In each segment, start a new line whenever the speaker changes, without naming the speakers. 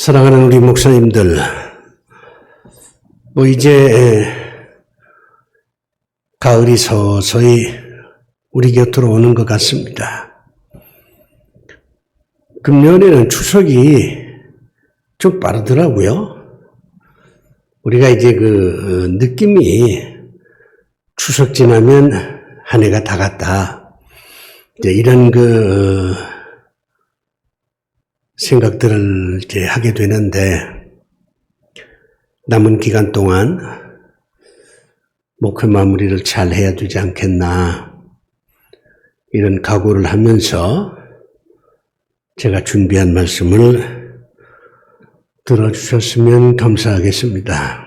사랑하는 우리 목사님들, 이제 가을이 서서히 우리 곁으로 오는 것 같습니다. 금년에는 추석이 좀 빠르더라고요. 우리가 이제 느낌이 추석 지나면 한 해가 다 갔다. 이제 이런 생각들을 이제 하게 되는데, 남은 기간 동안 목회 마무리를 잘 해야 되지 않겠나, 이런 각오를 하면서 제가 준비한 말씀을 들어주셨으면 감사하겠습니다.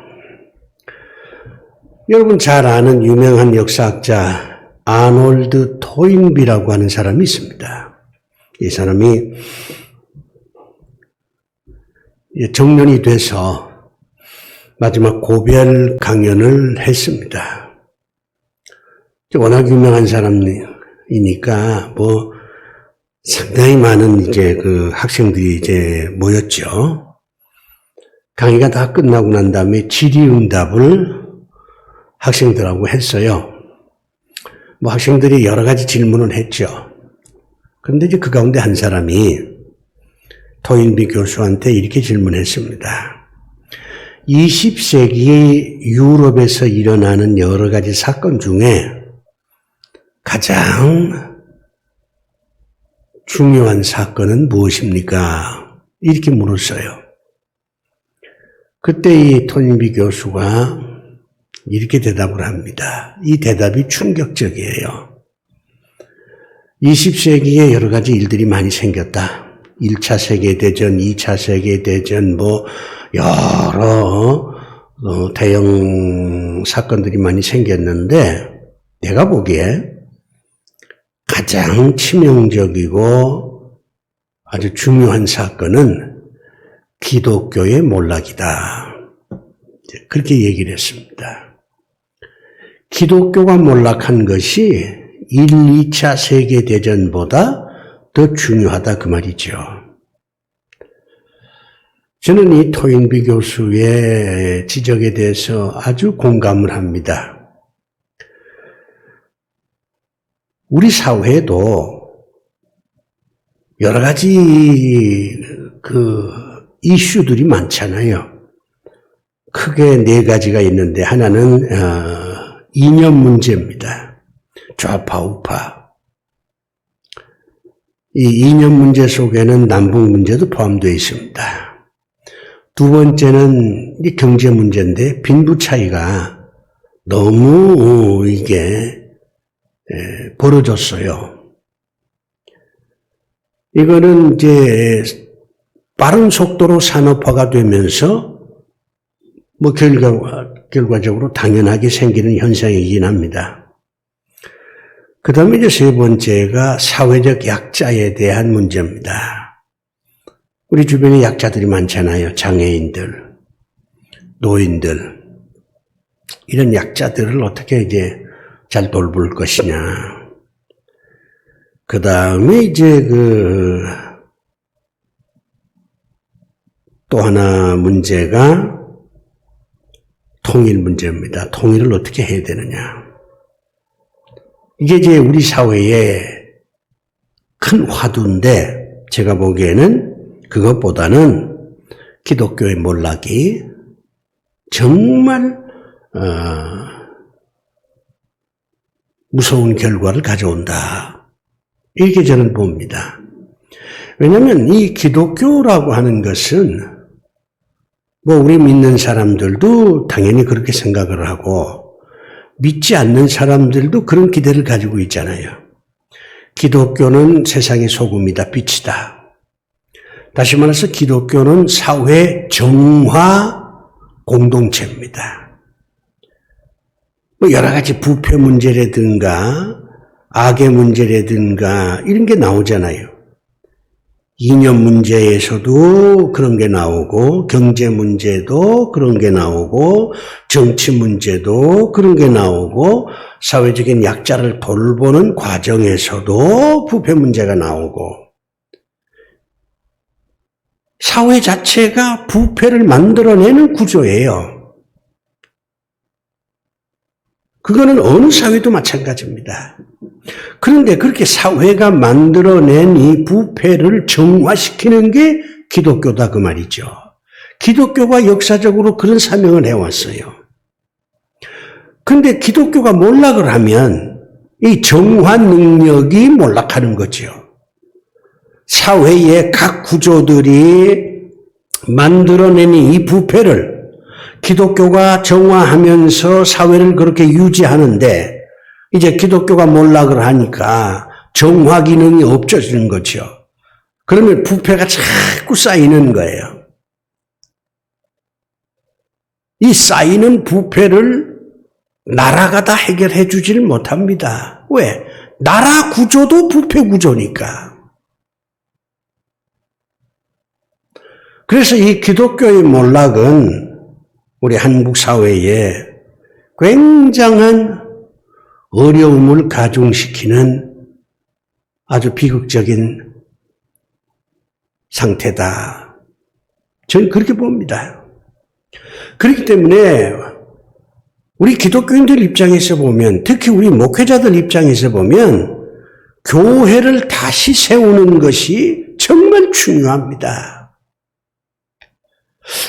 여러분 잘 아는 유명한 역사학자 아놀드 토인비라고 하는 사람이 있습니다. 이 사람이 정년이 돼서 마지막 고별 강연을 했습니다. 워낙 유명한 사람이니까 상당히 많은 이제 학생들이 이제 모였죠. 강의가 다 끝나고 난 다음에 질의응답을 학생들하고 했어요. 학생들이 여러 가지 질문을 했죠. 그런데 이제 그 가운데 한 사람이 토인비 교수한테 이렇게 질문했습니다. 20세기 유럽에서 일어나는 여러 가지 사건 중에 가장 중요한 사건은 무엇입니까? 이렇게 물었어요. 그때 이 토인비 교수가 이렇게 대답을 합니다. 이 대답이 충격적이에요. 20세기에 여러 가지 일들이 많이 생겼다. 1차 세계대전, 2차 세계대전, 여러 대형 사건들이 많이 생겼는데, 내가 보기에 가장 치명적이고 아주 중요한 사건은 기독교의 몰락이다. 그렇게 얘기를 했습니다. 기독교가 몰락한 것이 1, 2차 세계대전보다 더 중요하다 그 말이죠. 저는 이 토인비 교수의 지적에 대해서 아주 공감을 합니다. 우리 사회에도 여러 가지 이슈들이 많잖아요. 크게 네 가지가 있는데, 하나는 이념 문제입니다. 좌파 우파. 이 이념 문제 속에는 남북 문제도 포함되어 있습니다. 두 번째는 이 경제 문제인데, 빈부 차이가 너무 벌어졌어요. 이거는 이제 빠른 속도로 산업화가 되면서 결과적으로 당연하게 생기는 현상이긴 합니다. 그 다음에 이제 세 번째가 사회적 약자에 대한 문제입니다. 우리 주변에 약자들이 많잖아요. 장애인들, 노인들. 이런 약자들을 어떻게 이제 잘 돌볼 것이냐. 그 다음에 이제 또 하나 문제가 통일 문제입니다. 통일을 어떻게 해야 되느냐. 이게 이제 우리 사회의 큰 화두인데, 제가 보기에는 그것보다는 기독교의 몰락이 정말 무서운 결과를 가져온다. 이렇게 저는 봅니다. 왜냐하면 이 기독교라고 하는 것은 우리 믿는 사람들도 당연히 그렇게 생각을 하고, 믿지 않는 사람들도 그런 기대를 가지고 있잖아요. 기독교는 세상의 소금이다, 빛이다. 다시 말해서 기독교는 사회 정화 공동체입니다. 여러 가지 부패 문제라든가 악의 문제라든가 이런 게 나오잖아요. 이념 문제에서도 그런 게 나오고, 경제 문제도 그런 게 나오고, 정치 문제도 그런 게 나오고, 사회적인 약자를 돌보는 과정에서도 부패 문제가 나오고, 사회 자체가 부패를 만들어내는 구조예요. 그거는 어느 사회도 마찬가지입니다. 그런데 그렇게 사회가 만들어낸 이 부패를 정화시키는 게 기독교다 그 말이죠. 기독교가 역사적으로 그런 사명을 해왔어요. 그런데 기독교가 몰락을 하면 이 정화 능력이 몰락하는 거죠. 사회의 각 구조들이 만들어낸 이 부패를 기독교가 정화하면서 사회를 그렇게 유지하는데 이제 기독교가 몰락을 하니까 정화 기능이 없어지는 거죠. 그러면 부패가 자꾸 쌓이는 거예요. 이 쌓이는 부패를 나라가 다 해결해 주지를 못합니다. 왜? 나라 구조도 부패 구조니까. 그래서 이 기독교의 몰락은 우리 한국 사회에 굉장한 어려움을 가중시키는 아주 비극적인 상태다. 저는 그렇게 봅니다. 그렇기 때문에 우리 기독교인들 입장에서 보면, 특히 우리 목회자들 입장에서 보면 교회를 다시 세우는 것이 정말 중요합니다.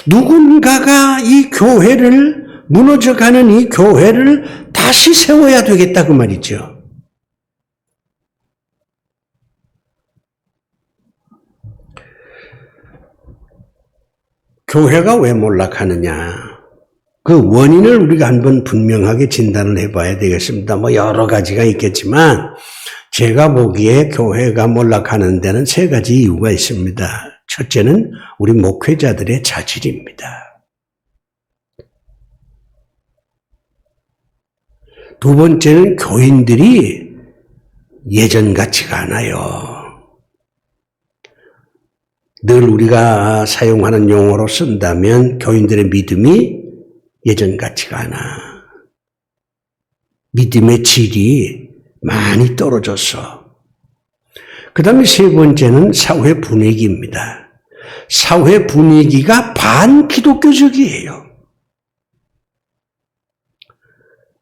누군가가 이 교회를, 무너져가는 이 교회를 다시 세워야 되겠다 그 말이죠. 교회가 왜 몰락하느냐? 그 원인을 우리가 한번 분명하게 진단을 해봐야 되겠습니다. 뭐 여러 가지가 있겠지만 제가 보기에 교회가 몰락하는 데는 세 가지 이유가 있습니다. 첫째는 우리 목회자들의 자질입니다. 두 번째는 교인들이 예전 같지가 않아요. 늘 우리가 사용하는 용어로 쓴다면 교인들의 믿음이 예전 같지가 않아. 믿음의 질이 많이 떨어졌어. 그 다음에 세 번째는 사회 분위기입니다. 사회 분위기가 반기독교적이에요.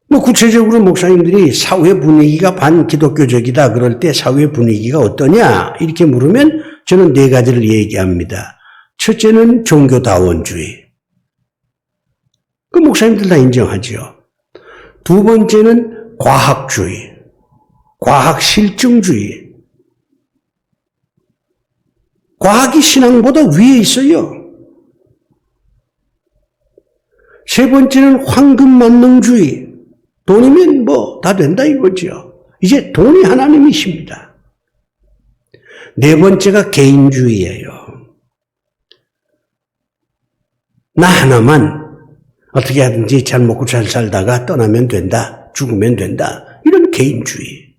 뭐 구체적으로 목사님들이 사회 분위기가 반기독교적이다 그럴 때 사회 분위기가 어떠냐 이렇게 물으면 저는 네 가지를 얘기합니다. 첫째는 종교다원주의. 그 목사님들 다 인정하죠. 두 번째는 과학주의, 과학실증주의. 과학이 신앙보다 위에 있어요. 세 번째는 황금만능주의. 돈이면 뭐 다 된다 이거죠. 이제 돈이 하나님이십니다. 네 번째가 개인주의예요. 나 하나만 어떻게 하든지 잘 먹고 잘 살다가 떠나면 된다. 죽으면 된다. 이런 개인주의.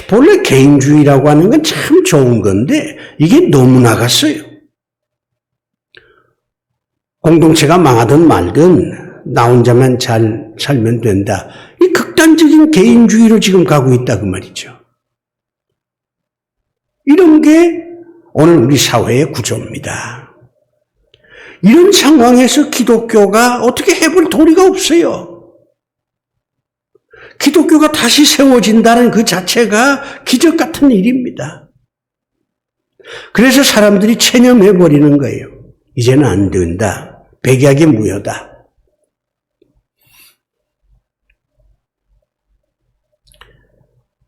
본래 개인주의라고 하는 건 참 좋은 건데 이게 너무 나갔어요. 공동체가 망하든 말든 나 혼자만 잘 살면 된다. 이 극단적인 개인주의로 지금 가고 있다 그 말이죠. 이런 게 오늘 우리 사회의 구조입니다. 이런 상황에서 기독교가 어떻게 해볼 도리가 없어요. 기독교가 다시 세워진다는 그 자체가 기적 같은 일입니다. 그래서 사람들이 체념해버리는 거예요. 이제는 안 된다. 백약의 무효다.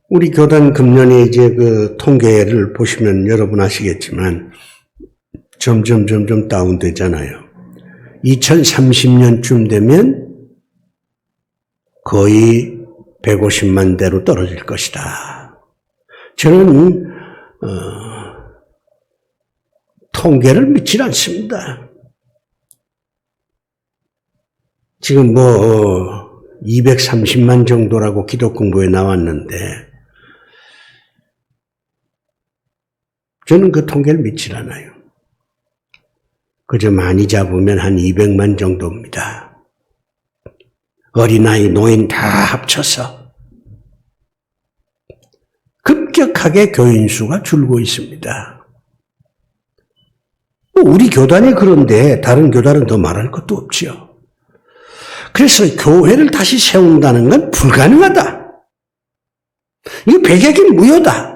우리 교단 금년에 이제 그 통계를 보시면 여러분 아시겠지만 점점 다운되잖아요. 2030년쯤 되면 거의 150만 대로 떨어질 것이다. 저는 통계를 믿질 않습니다. 지금 뭐 230만 정도라고 기독공부에 나왔는데 저는 그 통계를 믿질 않아요. 그저 많이 잡으면 한 200만 정도입니다. 어린아이, 노인 다 합쳐서 급격하게 교인 수가 줄고 있습니다. 뭐 우리 교단이 그런데 다른 교단은 더 말할 것도 없지요. 그래서 교회를 다시 세운다는 건 불가능하다. 이거 백약이 무효다.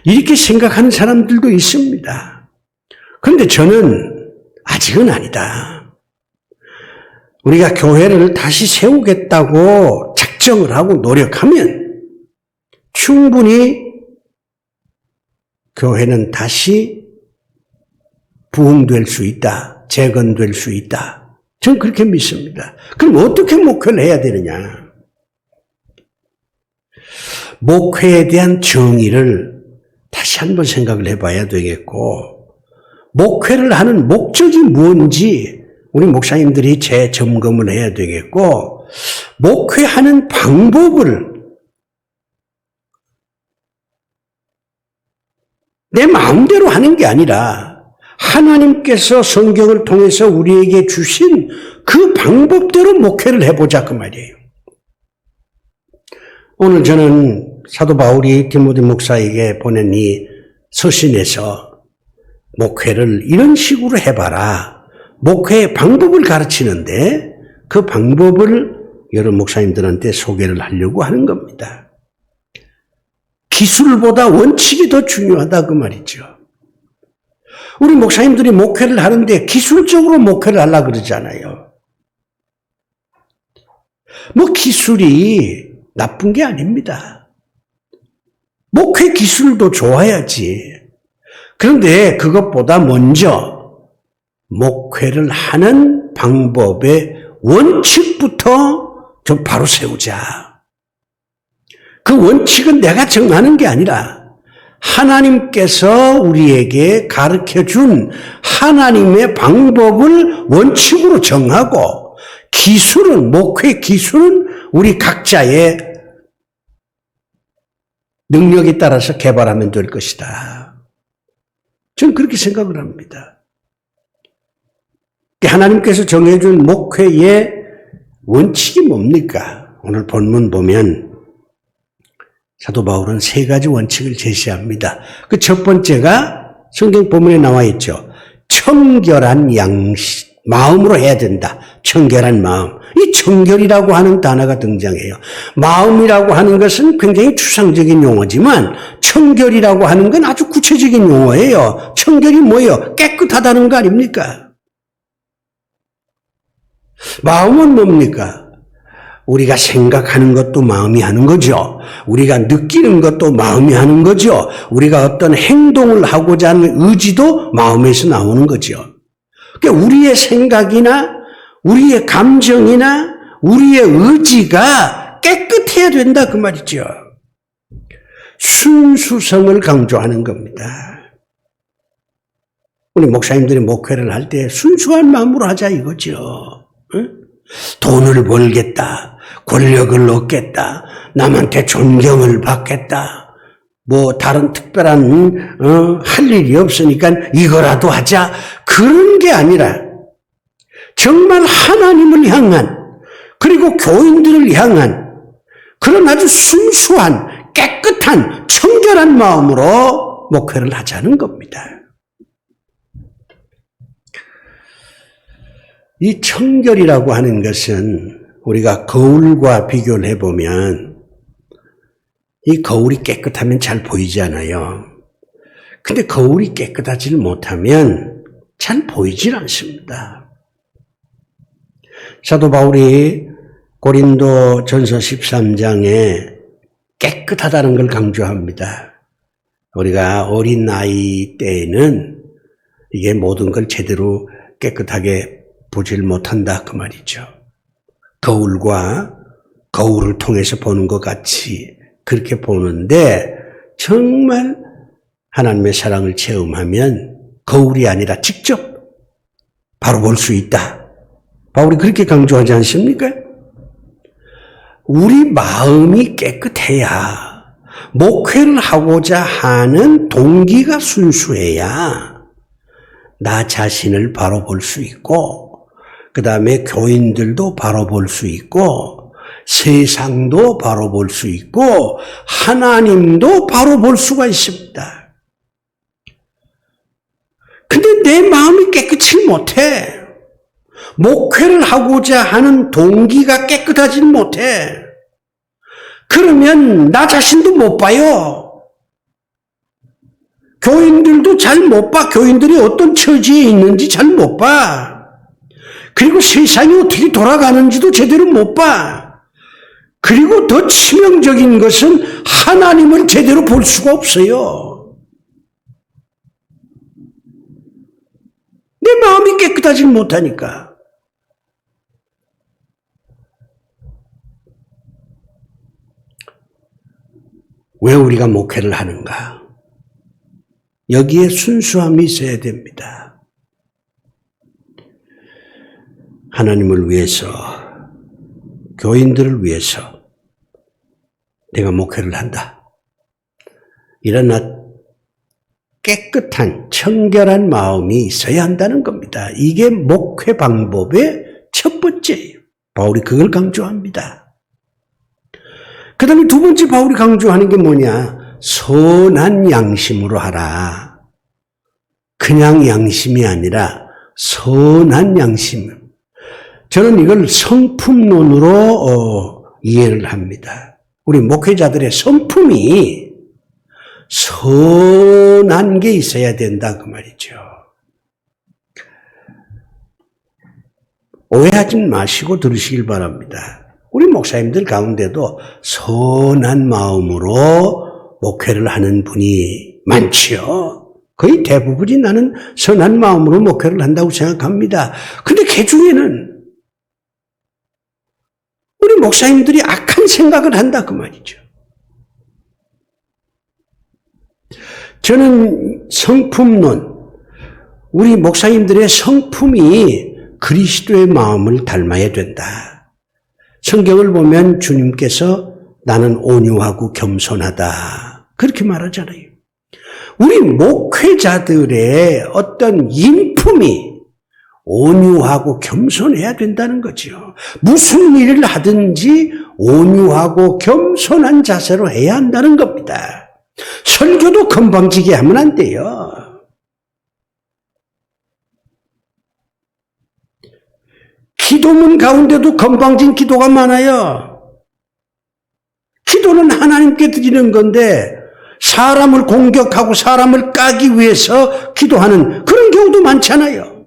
이렇게 생각하는 사람들도 있습니다. 그런데 저는 아직은 아니다. 우리가 교회를 다시 세우겠다고 작정을 하고 노력하면 충분히 교회는 다시 부흥될 수 있다. 재건될 수 있다. 저는 그렇게 믿습니다. 그럼 어떻게 목회를 해야 되느냐? 목회에 대한 정의를 다시 한번 생각을 해봐야 되겠고, 목회를 하는 목적이 뭔지 우리 목사님들이 재점검을 해야 되겠고, 목회하는 방법을 내 마음대로 하는 게 아니라 하나님께서 성경을 통해서 우리에게 주신 그 방법대로 목회를 해보자 그 말이에요. 오늘 저는 사도 바울이 디모데 목사에게 보낸 이 서신에서 목회를 이런 식으로 해봐라. 목회의 방법을 가르치는데 그 방법을 여러 목사님들한테 소개를 하려고 하는 겁니다. 기술보다 원칙이 더 중요하다 그 말이죠. 우리 목사님들이 목회를 하는데 기술적으로 목회를 하려고 그러잖아요. 뭐 기술이 나쁜 게 아닙니다. 목회 기술도 좋아야지. 그런데 그것보다 먼저 목회를 하는 방법의 원칙부터 좀 바로 세우자. 그 원칙은 내가 정하는 게 아니라 하나님께서 우리에게 가르쳐준 하나님의 방법을 원칙으로 정하고 기술은, 목회 기술은 우리 각자의 능력에 따라서 개발하면 될 것이다. 저는 그렇게 생각을 합니다. 하나님께서 정해준 목회의 원칙이 뭡니까? 오늘 본문 보면 사도 바울은 세 가지 원칙을 제시합니다. 그 첫 번째가 성경 본문에 나와 있죠. 청결한 양식, 마음으로 해야 된다. 청결한 마음. 이 청결이라고 하는 단어가 등장해요. 마음이라고 하는 것은 굉장히 추상적인 용어지만 청결이라고 하는 건 아주 구체적인 용어예요. 청결이 뭐예요? 깨끗하다는 거 아닙니까? 마음은 뭡니까? 우리가 생각하는 것도 마음이 하는 거죠. 우리가 느끼는 것도 마음이 하는 거죠. 우리가 어떤 행동을 하고자 하는 의지도 마음에서 나오는 거죠. 그러니까 우리의 생각이나 우리의 감정이나 우리의 의지가 깨끗해야 된다 그 말이죠. 순수성을 강조하는 겁니다. 우리 목사님들이 목회를 할 때 순수한 마음으로 하자 이거죠. 응? 돈을 벌겠다, 권력을 얻겠다, 남한테 존경을 받겠다, 뭐 다른 특별한 할 일이 없으니까 이거라도 하자, 그런 게 아니라 정말 하나님을 향한, 그리고 교인들을 향한 그런 아주 순수한 깨끗한 청결한 마음으로 목회를 하자는 겁니다. 이 청결이라고 하는 것은 우리가 거울과 비교를 해보면 이 거울이 깨끗하면 잘 보이잖아요. 근데 거울이 깨끗하지 못하면 잘 보이질 않습니다. 사도 바울이 고린도 전서 13장에 깨끗하다는 걸 강조합니다. 우리가 어린 나이 때에는 이게 모든 걸 제대로 깨끗하게 보질 못한다 그 말이죠. 거울을 통해서 보는 것 같이 그렇게 보는데 정말 하나님의 사랑을 체험하면 거울이 아니라 직접 바로 볼 수 있다. 바울이 그렇게 강조하지 않습니까? 우리 마음이 깨끗해야, 목회를 하고자 하는 동기가 순수해야 나 자신을 바로 볼 수 있고, 그 다음에 교인들도 바로 볼 수 있고, 세상도 바로 볼 수 있고, 하나님도 바로 볼 수가 있습니다. 근데 근데 내 마음이 깨끗지 못해. 목회를 하고자 하는 동기가 깨끗하지 못해. 그러면 나 자신도 못 봐요. 교인들도 잘 못 봐. 교인들이 어떤 처지에 있는지 잘 못 봐. 그리고 세상이 어떻게 돌아가는지도 제대로 못 봐. 그리고 더 치명적인 것은 하나님을 제대로 볼 수가 없어요. 내 마음이 깨끗하지 못하니까. 왜 우리가 목회를 하는가? 여기에 순수함이 있어야 됩니다. 하나님을 위해서, 교인들을 위해서 내가 목회를 한다. 이런 깨끗한, 청결한 마음이 있어야 한다는 겁니다. 이게 목회 방법의 첫 번째예요. 바울이 그걸 강조합니다. 그 다음에 두 번째 바울이 강조하는 게 뭐냐? 선한 양심으로 하라. 그냥 양심이 아니라 선한 양심. 저는 이걸 성품론으로 이해를 합니다. 우리 목회자들의 성품이 선한 게 있어야 된다 그 말이죠. 오해하지 마시고 들으시길 바랍니다. 우리 목사님들 가운데도 선한 마음으로 목회를 하는 분이 많지요. 거의 대부분이 나는 선한 마음으로 목회를 한다고 생각합니다. 근데 그 중에는 우리 목사님들이 악한 생각을 한다 그 말이죠. 저는 성품론, 우리 목사님들의 성품이 그리스도의 마음을 닮아야 된다. 성경을 보면 주님께서 나는 온유하고 겸손하다 그렇게 말하잖아요. 우리 목회자들의 어떤 인품이 온유하고 겸손해야 된다는 거죠. 무슨 일을 하든지 온유하고 겸손한 자세로 해야 한다는 겁니다. 설교도 건방지게 하면 안 돼요. 기도문 가운데도 건방진 기도가 많아요. 기도는 하나님께 드리는 건데 사람을 공격하고 사람을 까기 위해서 기도하는 그런 경우도 많잖아요.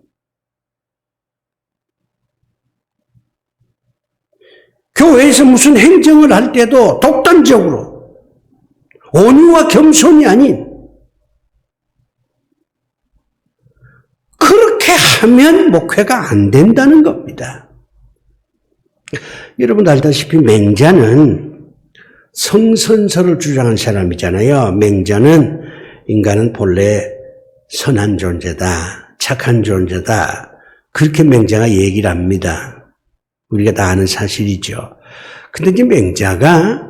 교회에서 무슨 행정을 할 때도 독단적으로 온유와 겸손이 아닌 그렇게 하면 목회가 안 된다는 겁니다. 여러분 알다시피 맹자는 성선설을 주장한 사람이잖아요. 맹자는 인간은 본래 선한 존재다, 착한 존재다. 그렇게 맹자가 얘기를 합니다. 우리가 다 아는 사실이죠. 근데 이제 맹자가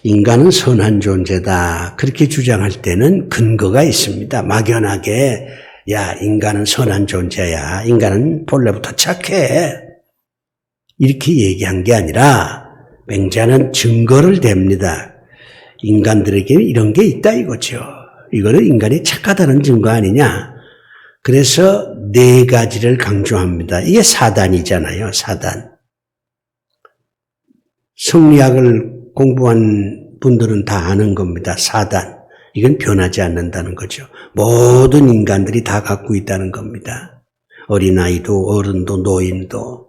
인간은 선한 존재다 그렇게 주장할 때는 근거가 있습니다. 막연하게 야, 인간은 선한 존재야. 인간은 본래부터 착해. 이렇게 얘기한 게 아니라 맹자는 증거를 댑니다. 인간들에게 이런 게 있다 이거죠. 이거는 인간이 착하다는 증거 아니냐. 그래서 네 가지를 강조합니다. 이게 사단이잖아요. 사단. 성리학을 공부한 분들은 다 아는 겁니다. 사단. 이건 변하지 않는다는 거죠. 모든 인간들이 다 갖고 있다는 겁니다. 어린아이도 어른도 노인도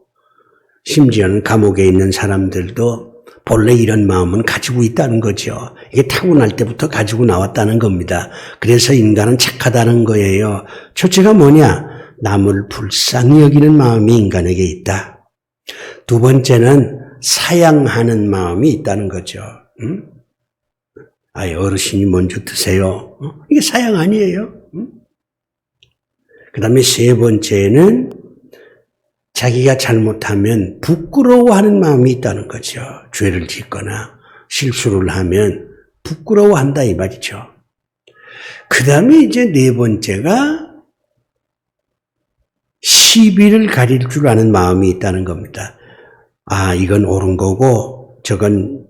심지어는 감옥에 있는 사람들도 본래 이런 마음은 가지고 있다는 거죠. 이게 타고날 때부터 가지고 나왔다는 겁니다. 그래서 인간은 착하다는 거예요. 첫째가 뭐냐? 남을 불쌍히 여기는 마음이 인간에게 있다. 두 번째는 사양하는 마음이 있다는 거죠. 어르신이 먼저 드세요. 이게 사양 아니에요? 그 다음에 세 번째는 자기가 잘못하면 부끄러워하는 마음이 있다는 거죠. 죄를 짓거나 실수를 하면 부끄러워한다 이 말이죠. 그 다음에 이제 네 번째가 시비를 가릴 줄 아는 마음이 있다는 겁니다. 아, 이건 옳은 거고 저건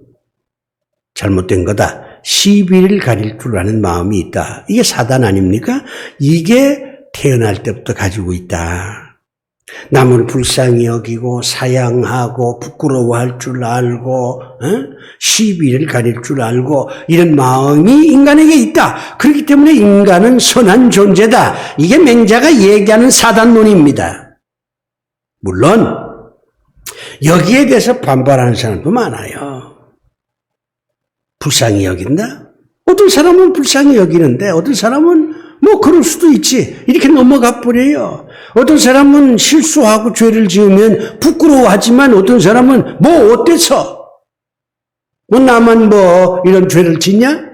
잘못된 거다. 시비를 가릴 줄 아는 마음이 있다. 이게 사단 아닙니까? 이게 태어날 때부터 가지고 있다. 남을 불쌍히 여기고 사양하고 부끄러워할 줄 알고 시비를 가릴 줄 알고 이런 마음이 인간에게 있다. 그렇기 때문에 인간은 선한 존재다. 이게 맹자가 얘기하는 사단론입니다. 물론 여기에 대해서 반발하는 사람도 많아요. 불쌍히 여긴다? 어떤 사람은 불쌍히 여기는데 어떤 사람은 뭐 그럴 수도 있지. 이렇게 넘어가 버려요. 어떤 사람은 실수하고 죄를 지으면 부끄러워하지만 어떤 사람은 뭐 어때서? 뭐 나만 뭐 이런 죄를 짓냐?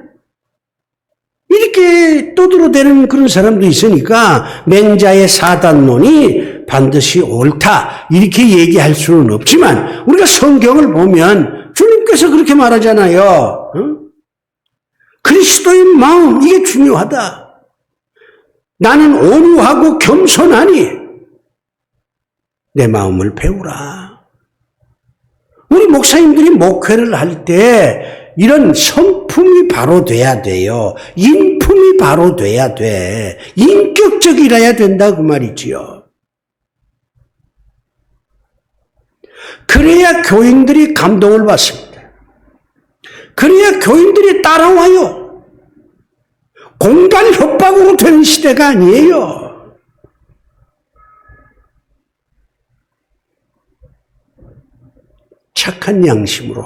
이렇게 떠들어대는 그런 사람도 있으니까 맹자의 사단론이 반드시 옳다 이렇게 얘기할 수는 없지만 우리가 성경을 보면 주님께서 그렇게 말하잖아요. 그리스도의 마음 이게 중요하다. 나는 온유하고 겸손하니 내 마음을 배우라. 우리 목사님들이 목회를 할 때 이런 성품이 바로 돼야 돼요. 인품이 바로 돼야 돼. 인격적이라야 된다 그 말이지요. 그래야 교인들이 감동을 받습니다. 그래야 교인들이 따라와요. 공간 협박으로 되는 시대가 아니에요. 착한 양심으로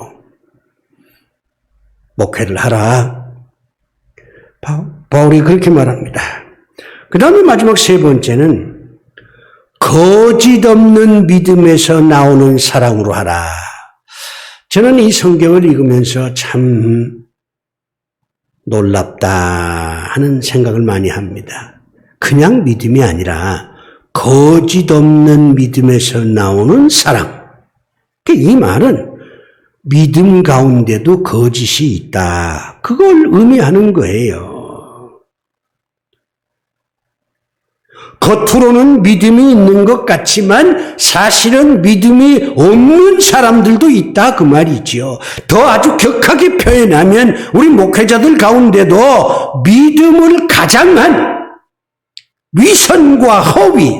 목회를 하라. 바울이 그렇게 말합니다. 그 다음에 마지막 세 번째는 거짓 없는 믿음에서 나오는 사랑으로 하라. 저는 이 성경을 읽으면서 참 놀랍다 하는 생각을 많이 합니다. 그냥 믿음이 아니라 거짓 없는 믿음에서 나오는 사랑. 이 말은 믿음 가운데도 거짓이 있다. 그걸 의미하는 거예요. 겉으로는 믿음이 있는 것 같지만 사실은 믿음이 없는 사람들도 있다 그 말이지요. 더 아주 격하게 표현하면 우리 목회자들 가운데도 믿음을 가장한 위선과 허위,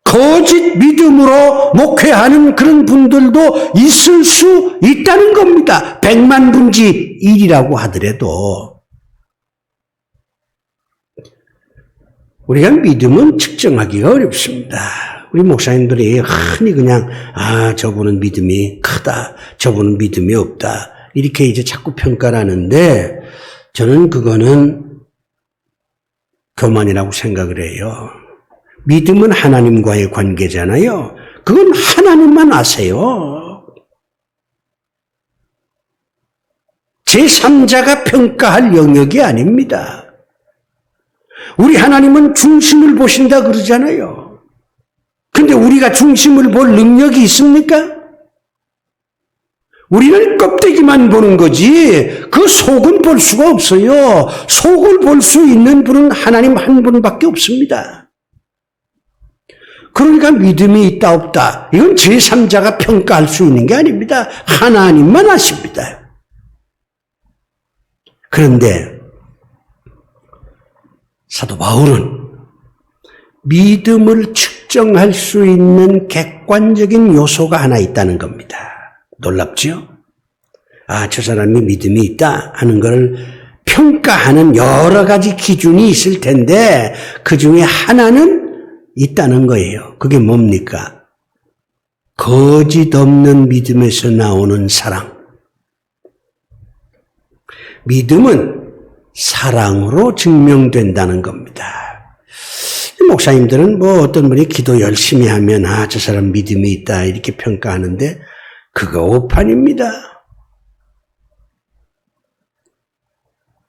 거짓 믿음으로 목회하는 그런 분들도 있을 수 있다는 겁니다. 100만 분지 1이라고 하더라도 우리가 믿음은 측정하기가 어렵습니다. 우리 목사님들이 흔히 그냥 저분은 믿음이 크다, 저분은 믿음이 없다 이렇게 이제 자꾸 평가를 하는데 저는 그거는 교만이라고 생각을 해요. 믿음은 하나님과의 관계잖아요. 그건 하나님만 아세요. 제3자가 평가할 영역이 아닙니다. 우리 하나님은 중심을 보신다 그러잖아요. 근데 우리가 중심을 볼 능력이 있습니까? 우리는 껍데기만 보는 거지 그 속은 볼 수가 없어요. 속을 볼 수 있는 분은 하나님 한 분밖에 없습니다. 그러니까 믿음이 있다 없다 이건 제3자가 평가할 수 있는 게 아닙니다. 하나님만 아십니다. 그런데 사도 바울은 믿음을 측정할 수 있는 객관적인 요소가 하나 있다는 겁니다. 놀랍죠? 저 사람이 믿음이 있다 하는 걸 평가하는 여러 가지 기준이 있을 텐데 그 중에 하나는 있다는 거예요. 그게 뭡니까? 거짓 없는 믿음에서 나오는 사랑. 믿음은 사랑으로 증명된다는 겁니다. 목사님들은 뭐 어떤 분이 기도 열심히 하면 저 사람 믿음이 있다 이렇게 평가하는데 그거 오판입니다.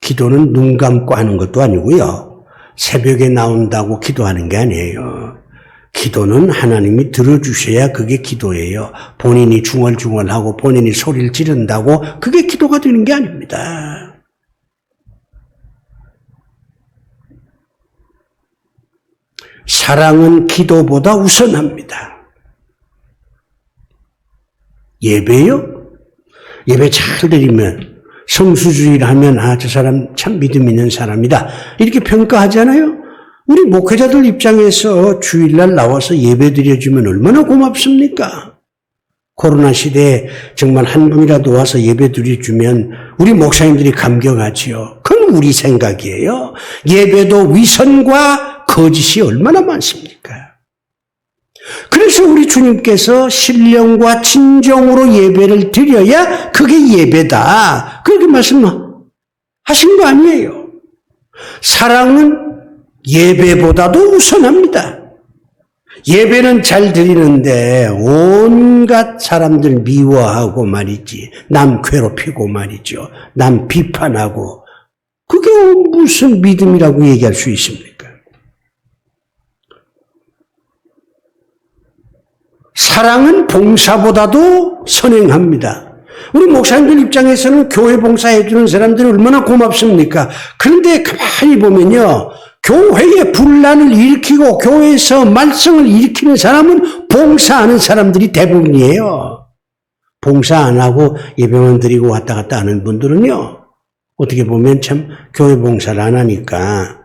기도는 눈 감고 하는 것도 아니고요. 새벽에 나온다고 기도하는 게 아니에요. 기도는 하나님이 들어주셔야 그게 기도예요. 본인이 중얼중얼하고 본인이 소리를 지른다고 그게 기도가 되는 게 아닙니다. 사랑은 기도보다 우선합니다. 예배요? 예배 잘 드리면 성수주의를 하면 저 사람 참 믿음 있는 사람이다. 이렇게 평가하잖아요. 우리 목회자들 입장에서 주일날 나와서 예배 드려주면 얼마나 고맙습니까? 코로나 시대에 정말 한 분이라도 와서 예배 드려주면 우리 목사님들이 감격하지요. 그건 우리 생각이에요. 예배도 위선과 거짓이 얼마나 많습니까? 그래서 우리 주님께서 신령과 진정으로 예배를 드려야 그게 예배다. 그렇게 말씀하신 거 아니에요. 사랑은 예배보다도 우선합니다. 예배는 잘 드리는데 온갖 사람들 미워하고 말이지. 남 괴롭히고 말이죠. 남 비판하고. 그게 무슨 믿음이라고 얘기할 수 있습니까? 사랑은 봉사보다도 선행합니다. 우리 목사님들 입장에서는 교회 봉사해 주는 사람들이 얼마나 고맙습니까? 그런데 가만히 보면요. 교회에 분란을 일으키고 교회에서 말썽을 일으키는 사람은 봉사하는 사람들이 대부분이에요. 봉사 안 하고 예배만 드리고 왔다 갔다 하는 분들은요. 어떻게 보면 참 교회 봉사를 안 하니까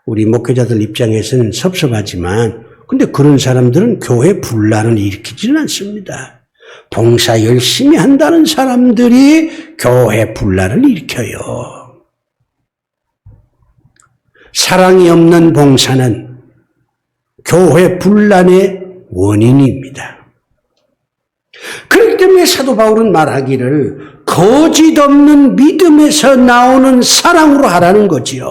우리 목회자들 입장에서는 섭섭하지만 근데 그런 사람들은 교회 분란을 일으키지는 않습니다. 봉사 열심히 한다는 사람들이 교회 분란을 일으켜요. 사랑이 없는 봉사는 교회 분란의 원인입니다. 그렇기 때문에 사도 바울은 말하기를 거짓 없는 믿음에서 나오는 사랑으로 하라는 거지요.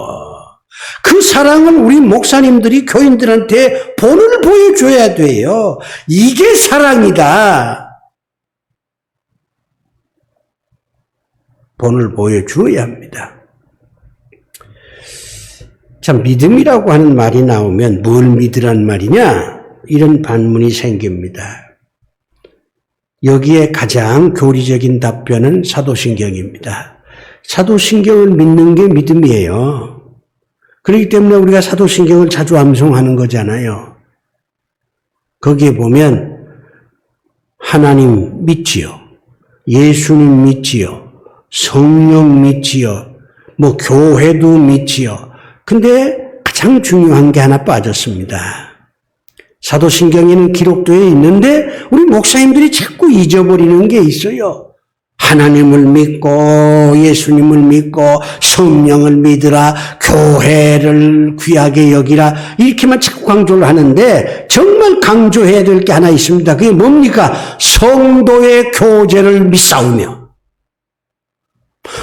그 사랑은 우리 목사님들이 교인들한테 본을 보여줘야 돼요. 이게 사랑이다. 본을 보여줘야 합니다. 참 믿음이라고 하는 말이 나오면 뭘 믿으란 말이냐? 이런 반문이 생깁니다. 여기에 가장 교리적인 답변은 사도신경입니다. 사도신경을 믿는 게 믿음이에요. 그렇기 때문에 우리가 사도신경을 자주 암송하는 거잖아요. 거기에 보면 하나님 믿지요. 예수님 믿지요. 성령 믿지요. 교회도 믿지요. 근데 가장 중요한 게 하나 빠졌습니다. 사도신경에는 기록되어 있는데 우리 목사님들이 자꾸 잊어버리는 게 있어요. 하나님을 믿고 예수님을 믿고 성령을 믿으라 교회를 귀하게 여기라 이렇게만 자꾸 강조를 하는데 정말 강조해야 될 게 하나 있습니다. 그게 뭡니까? 성도의 교제를 믿사오며.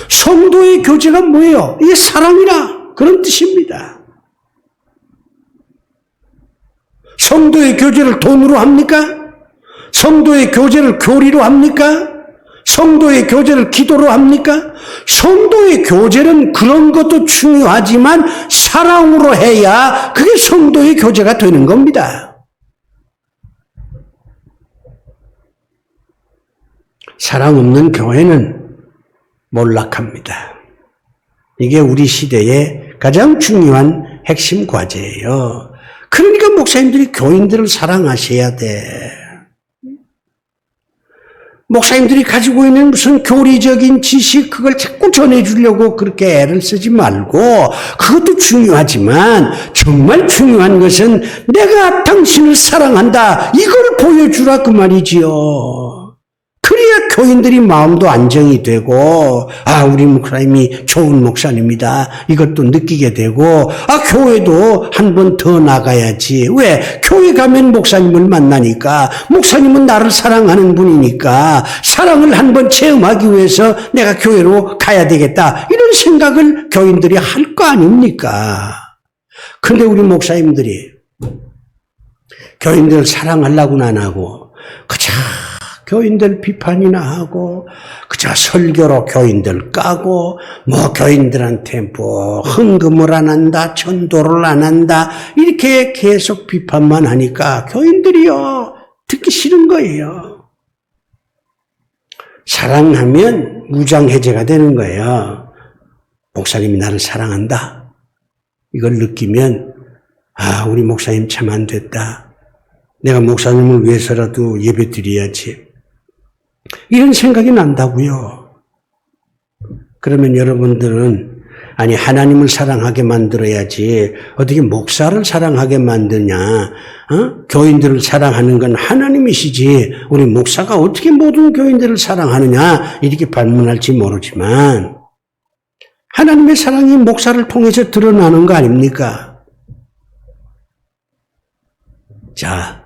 성도의 교제가 뭐예요? 이게 사랑이라 그런 뜻입니다. 성도의 교제를 돈으로 합니까? 성도의 교제를 교리로 합니까? 성도의 교제를 기도로 합니까? 성도의 교제는 그런 것도 중요하지만 사랑으로 해야 그게 성도의 교제가 되는 겁니다. 사랑 없는 교회는 몰락합니다. 이게 우리 시대의 가장 중요한 핵심 과제예요. 그러니까 목사님들이 교인들을 사랑하셔야 돼. 목사님들이 가지고 있는 무슨 교리적인 지식 그걸 자꾸 전해주려고 그렇게 애를 쓰지 말고 그것도 중요하지만 정말 중요한 것은 내가 당신을 사랑한다 이걸 보여주라 그 말이지요. 그래야 교인들이 마음도 안정이 되고 우리 목사님이 좋은 목사님이다 이것도 느끼게 되고 교회도 한 번 더 나가야지. 왜? 교회 가면 목사님을 만나니까 목사님은 나를 사랑하는 분이니까 사랑을 한 번 체험하기 위해서 내가 교회로 가야 되겠다 이런 생각을 교인들이 할 거 아닙니까? 그런데 우리 목사님들이 교인들을 사랑하려고는 안 하고 그저 교인들 비판이나 하고 그저 설교로 교인들 까고 교인들한테 헌금을 안 한다 전도를 안 한다 이렇게 계속 비판만 하니까 교인들이요 듣기 싫은 거예요. 사랑하면 무장해제가 되는 거예요. 목사님이 나를 사랑한다 이걸 느끼면 우리 목사님 참 안 됐다. 내가 목사님을 위해서라도 예배 드려야지. 이런 생각이 난다고요. 그러면 여러분들은 아니 하나님을 사랑하게 만들어야지 어떻게 목사를 사랑하게 만드냐? 교인들을 사랑하는 건 하나님이시지 우리 목사가 어떻게 모든 교인들을 사랑하느냐? 이렇게 반문할지 모르지만 하나님의 사랑이 목사를 통해서 드러나는 거 아닙니까? 자,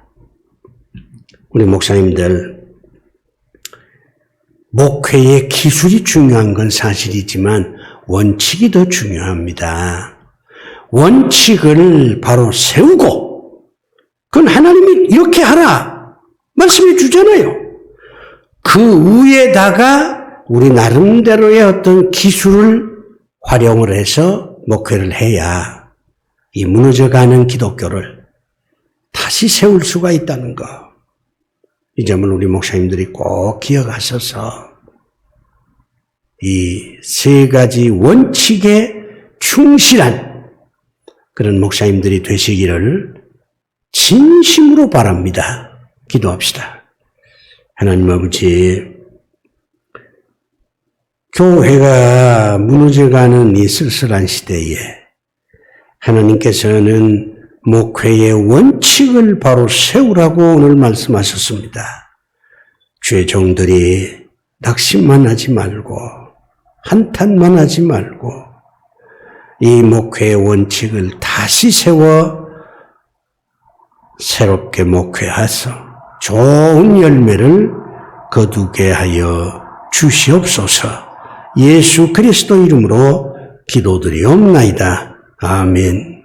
우리 목사님들 목회의 기술이 중요한 건 사실이지만 원칙이 더 중요합니다. 원칙을 바로 세우고 그건 하나님이 이렇게 하라 말씀해 주잖아요. 그 위에다가 우리 나름대로의 어떤 기술을 활용을 해서 목회를 해야 이 무너져가는 기독교를 다시 세울 수가 있다는 거. 이 점을 우리 목사님들이 꼭 기억하셔서 이 세 가지 원칙에 충실한 그런 목사님들이 되시기를 진심으로 바랍니다. 기도합시다. 하나님 아버지, 교회가 무너져가는 이 쓸쓸한 시대에 하나님께서는 목회의 원칙을 바로 세우라고 오늘 말씀하셨습니다. 주의 종들이 낙심만 하지 말고 한탄만 하지 말고 이 목회의 원칙을 다시 세워 새롭게 목회하서 좋은 열매를 거두게 하여 주시옵소서. 예수 그리스도 이름으로 기도드리옵나이다. 아멘.